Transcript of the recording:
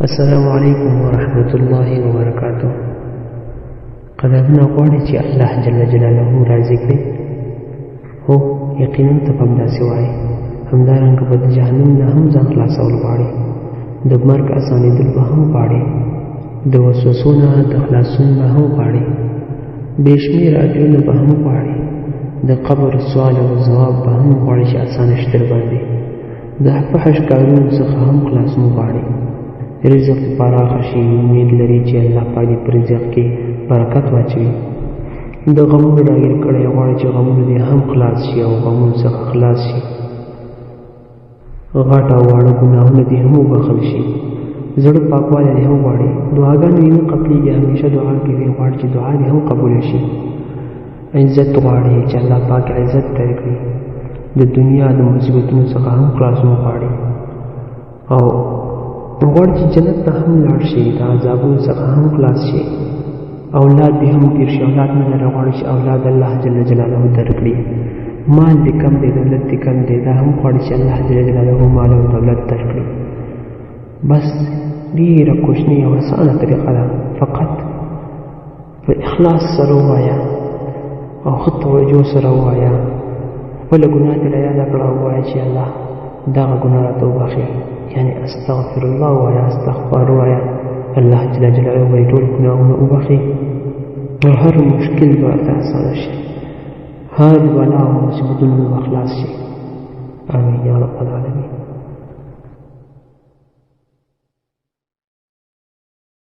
السلام علیکم ورحمة الله وبرکاته. قدرنا غواړي چې الله جل جلاله راضي کړي. هو یقینا ته هم داسې وایي. همدارنګه به د جهنم نه هم ځان خلاصول غواړي. د مرګ اسانېدل به هم غواړي. د وسوسو نه د خلاصون به هم غواړي. بې شمېره اجرونه به هم غواړي. د قبر سوال او ځواب به هم غواړي چې اسانه شي درباندې. د فحش کارونو څخه هم خلاصون غواړي. رزق فراخ شي، امید لري چې الله پاک دې په رزق کې برکت واچوي. د غمونو راګیر کړی غواړي چې غمونه دې هم خلاص شي او غمونو څخه خلاص شي. غټ او واړه ګناهونه دې هم وبخښل شي. زړه پاکوالی دې هم غواړي. دعاګانې یې نه قبلېږي، همیشه دعا کوي، غواړي چې دعا دې هم قبوله شي. عزت غواړي چې الله پاک عزت درکړي. د دنیا د مصیبتونو څخه هم خلاصون غواړي او غواړي چې جنت ته هم لاړ شي، د عذابونو څخه هم خلاص شي. اولاد به هم تیر شي، اولاد نه لري، غواړي چې اولاد الله جل جلاله درکړي. مال دې کم دی، دولت دې کم دی، دا هم غواړي چې الله جل جلاله مال او دولت درکړي. بس ډېره کوچنۍ او اسانه طریقه ده، فقط په اخلاص سره ووایه او ښه توجه سره ووایه. خپله ګناه دې رایاده کړه او ووایه چې الله دغه ګناه راته وبخښي، یعنی استغفر الله ووایه، استغفار ووایه. الله جل جلاله به یې ټول ګناهونه وبخښي او هر مشکل به ورته اسانه شي، هر بلا او مصیبتونه به خلاص شي. آمین یا رب العالمین.